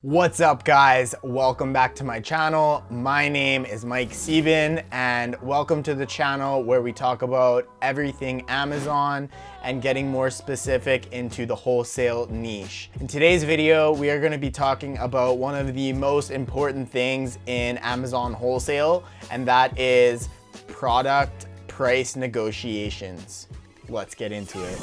What's up guys? Welcome back to my channel. My name is Sieben and welcome to the channel where we talk about everything Amazon and getting more specific into the wholesale niche. In today's video, we are going to be talking about one of the most important things in Amazon wholesale, and that is product price negotiations. Let's get into it.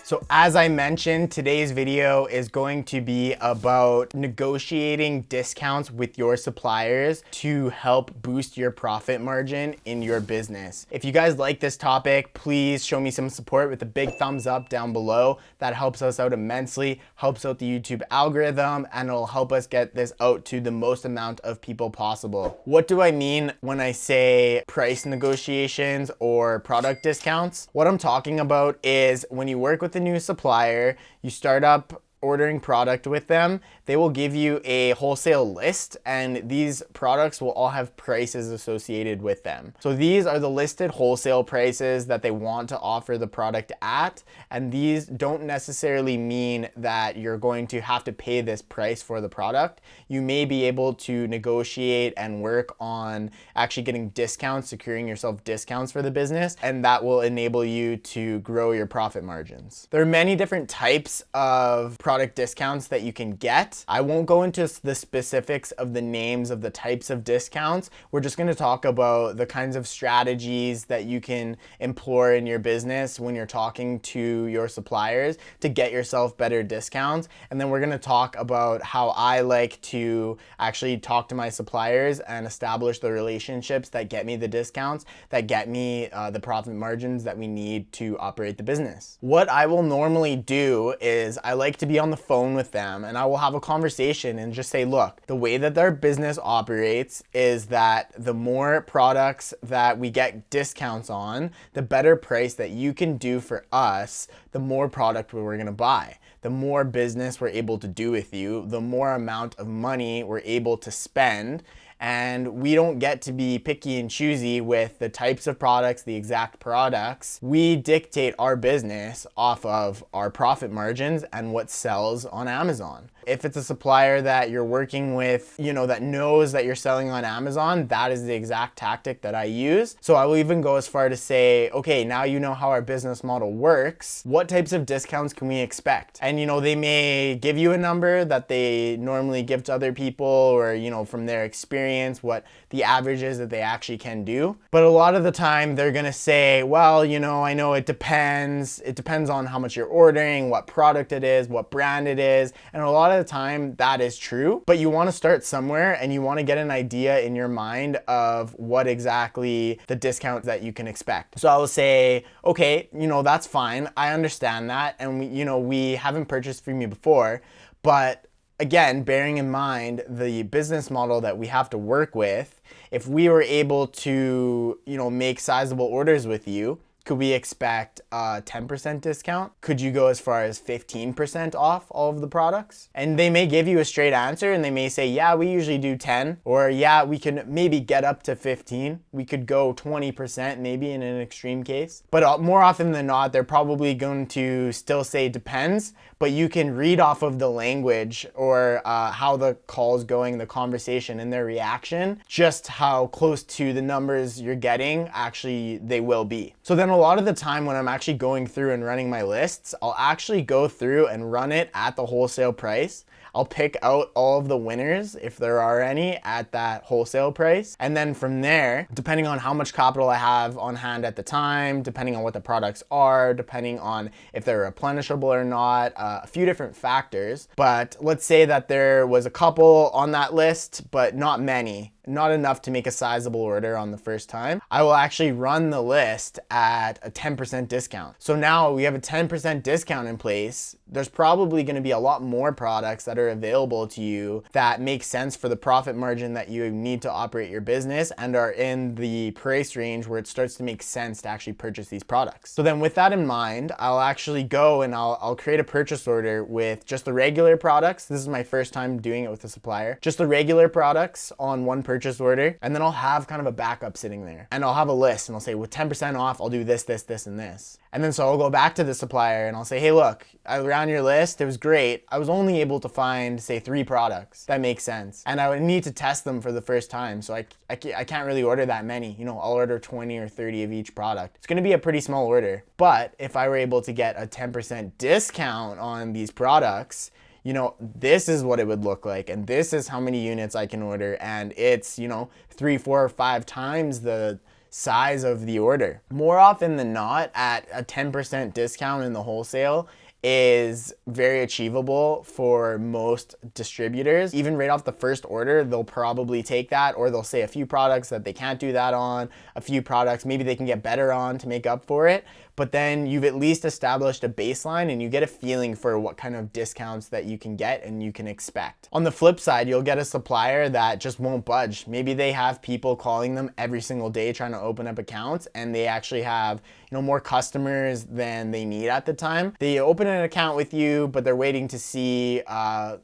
So as I mentioned, today's video is going to be about negotiating discounts with your suppliers to help boost your profit margin in your business. If you guys like this topic, please show me some support with a big thumbs up down below. That helps us out immensely, helps out the YouTube algorithm, and it'll help us get this out to the most amount of people possible. What do I mean when I say price negotiations or product discounts? What I'm talking about is when you work with a new supplier, you start up ordering product with them, they will give you a wholesale list, and these products will all have prices associated with them. So these are the listed wholesale prices that they want to offer the product at, and these don't necessarily mean that you're going to have to pay this price for the product. You may be able to negotiate and work on actually getting discounts, securing yourself discounts for the business, and that will enable you to grow your profit margins. There are many different types of product discounts that you can get. I won't go into the specifics of the names of the types of discounts. We're just going to talk about the kinds of strategies that you can employ in your business when you're talking to your suppliers to get yourself better discounts. And then we're going to talk about how I like to actually talk to my suppliers and establish the relationships that get me the discounts, that get me the profit margins that we need to operate the business. What I will normally do is I like to be on the phone with them, and I will have a conversation and just say, look, the way that their business operates is that the more products that we get discounts on, the better price that you can do for us, the more product we're going to buy. The more business we're able to do with you, the more amount of money we're able to spend. And we don't get to be picky and choosy with the types of products, the exact products. We dictate our business off of our profit margins and what sells on Amazon. If it's a supplier that you're working with, that knows that you're selling on Amazon, that is the exact tactic that I use. So I will even go as far to say, okay, now you know how our business model works. What types of discounts can we expect? And they may give you a number that they normally give to other people, or from their experience, what the average is that they actually can do. But a lot of the time they're gonna say, well, I know it depends. It depends on how much you're ordering, what product it is, what brand it is. And a lot of the time that is true, but you wanna start somewhere and you wanna get an idea in your mind of what exactly the discount that you can expect. So I will say, okay, that's fine. I understand that. And we haven't purchased from you before, but again, bearing in mind the business model that we have to work with, if we were able to, make sizable orders with you, could we expect a 10% discount? Could you go as far as 15% off all of the products? And they may give you a straight answer and they may say, yeah, we usually do 10, or yeah, we can maybe get up to 15. We could go 20% maybe in an extreme case. But more often than not, they're probably going to still say depends, but you can read off of the language or how the call's going, the conversation and their reaction, just how close to the numbers you're getting actually they will be. So then a lot of the time when I'm actually going through and running my lists, I'll actually go through and run it at the wholesale price. I'll pick out all of the winners, if there are any, at that wholesale price. And then from there, depending on how much capital I have on hand at the time, depending on what the products are, depending on if they're replenishable or not, a few different factors. But let's say that there was a couple on that list, but not many. Not enough to make a sizable order on the first time. I will actually run the list at a 10% discount. So now we have a 10% discount in place. There's probably going to be a lot more products that are available to you that make sense for the profit margin that you need to operate your business and are in the price range where it starts to make sense to actually purchase these products. So then with that in mind, I'll actually go and I'll create a purchase order with just the regular products. This is my first time doing it with a supplier. Just the regular products on one purchase order, and then I'll have kind of a backup sitting there. And I'll have a list and I'll say, with 10% off, I'll do this, this, this, and this. And then so I'll go back to the supplier and I'll say, hey, look, I ran your list. It was great. I was only able to find, say, 3 products. That makes sense. And I would need to test them for the first time. So I can't really order that many. You know, I'll order 20 or 30 of each product. It's going to be a pretty small order. But if I were able to get a 10% discount on these products, you know, this is what it would look like. And this is how many units I can order. And it's, you know, 3, 4, or 5 times the size of the order. More often than not, at a 10% discount in the wholesale is very achievable for most distributors. Even right off the first order, they'll probably take that, or they'll say a few products that they can't do that on, a few products maybe they can get better on to make up for it. But then you've at least established a baseline and you get a feeling for what kind of discounts that you can get and you can expect. On the flip side, you'll get a supplier that just won't budge. Maybe they have people calling them every single day trying to open up accounts, and they actually have, you know, more customers than they need at the time. They open an account with you, but they're waiting to see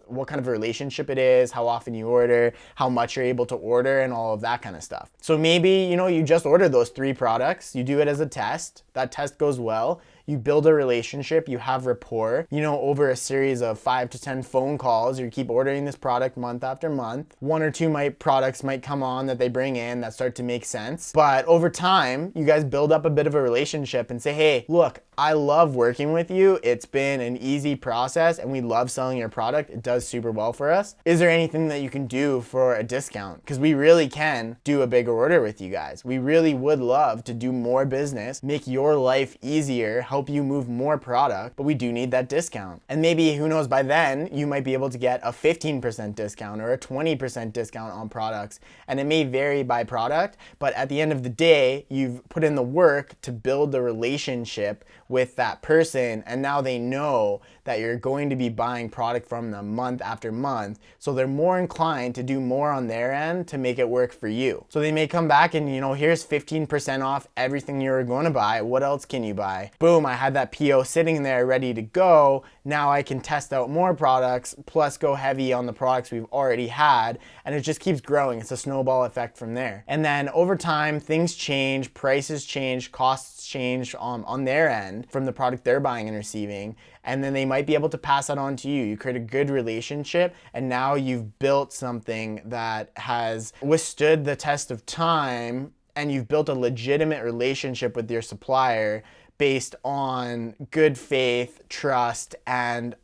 what kind of a relationship it is, how often you order, how much you're able to order, and all of that kind of stuff. So maybe, you know, you just order those 3 products, you do it as a test, that test goes well, you build a relationship, you have rapport, you know, over a series of 5 to 10 phone calls, you keep ordering this product month after month. 1 or 2 products might come on that they bring in that start to make sense. But over time, you guys build up a bit of a relationship and say, hey, look, I love working with you. It's been an easy process and we love selling your product. It does super well for us. Is there anything that you can do for a discount? Because we really can do a bigger order with you guys. We really would love to do more business, make your life easier, help you move more product, but we do need that discount. And maybe, who knows, by then you might be able to get a 15% discount or a 20% discount on products. And it may vary by product, but at the end of the day, you've put in the work to build the relationship with that person, and now they know that you're going to be buying product from them month after month, so they're more inclined to do more on their end to make it work for you. So they may come back and, you know, here's 15% off everything you were going to buy. What else can you buy? Boom, I had that PO sitting there ready to go. Now I can test out more products, plus go heavy on the products we've already had, and it just keeps growing. It's a snowball effect from there. And then over time, things change, prices change, costs change on their end from the product they're buying and receiving, and then they might be able to pass that on to you. You create a good relationship, and now you've built something that has withstood the test of time, and you've built a legitimate relationship with your supplier based on good faith, trust, and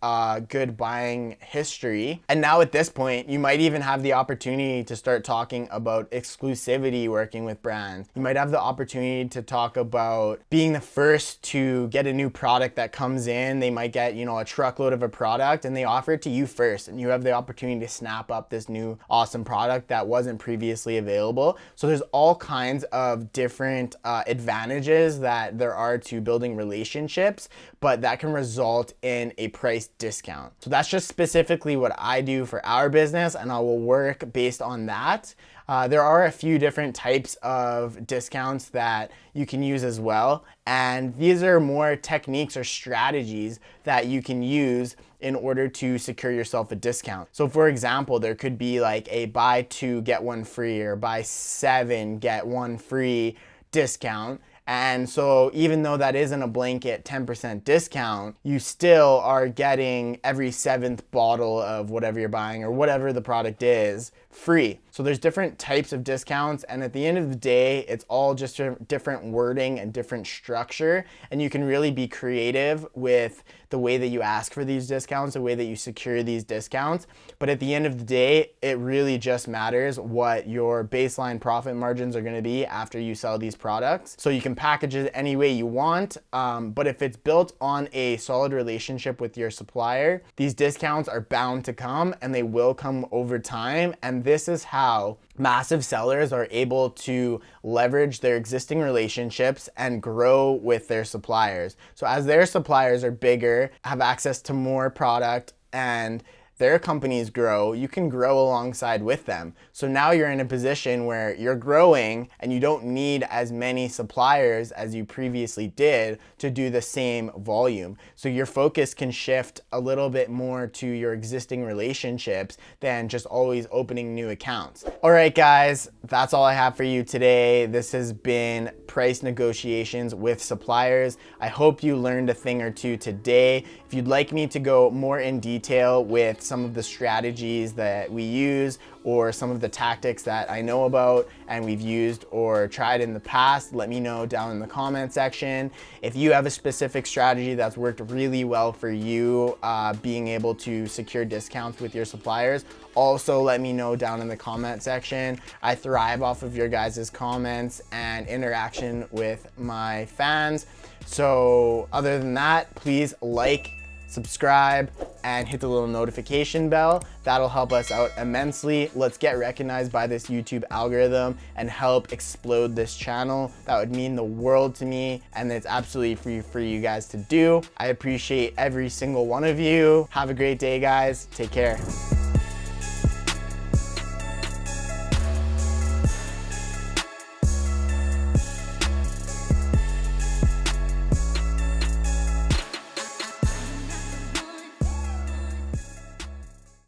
good buying history. And now at this point, you might even have the opportunity to start talking about exclusivity working with brands. You might have the opportunity to talk about being the first to get a new product that comes in. They might get, you know, a truckload of a product and they offer it to you first, and you have the opportunity to snap up this new awesome product that wasn't previously available. So there's all kinds of different advantages that there are to building relationships, but that can result in a price discount. So that's just specifically what I do for our business, and I will work based on that. There are a few different types of discounts that you can use as well, and these are more techniques or strategies that you can use in order to secure yourself a discount. So for example, there could be like a buy 2 get 1 free or buy 7 get 1 free discount. And so even though that isn't a blanket 10% discount, you still are getting every 7th bottle of whatever you're buying or whatever the product is free. So there's different types of discounts, and at the end of the day, it's all just different wording and different structure, and you can really be creative with the way that you ask for these discounts, the way that you secure these discounts. But at the end of the day, it really just matters what your baseline profit margins are going to be after you sell these products. So you can package it any way you want, but if it's built on a solid relationship with your supplier, these discounts are bound to come, and they will come over time. And this is how massive sellers are able to leverage their existing relationships and grow with their suppliers. So as their suppliers are bigger, have access to more product, and their companies grow, you can grow alongside with them. So now you're in a position where you're growing and you don't need as many suppliers as you previously did to do the same volume. So your focus can shift a little bit more to your existing relationships than just always opening new accounts. All right, guys, that's all I have for you today. This has been price negotiations with suppliers. I hope you learned a thing or two today. If you'd like me to go more in detail with some of the strategies that we use or some of the tactics that I know about and we've used or tried in the past, let me know down in the comment section. If you have a specific strategy that's worked really well for you, being able to secure discounts with your suppliers, also let me know down in the comment section. I thrive off of your guys' comments and interaction with my fans. So other than that, please like, subscribe, and hit the little notification bell. That'll help us out immensely. Let's get recognized by this YouTube algorithm and help explode this channel. That would mean the world to me, and it's absolutely free for you guys to do. I appreciate every single one of you. Have a great day, guys. Take care.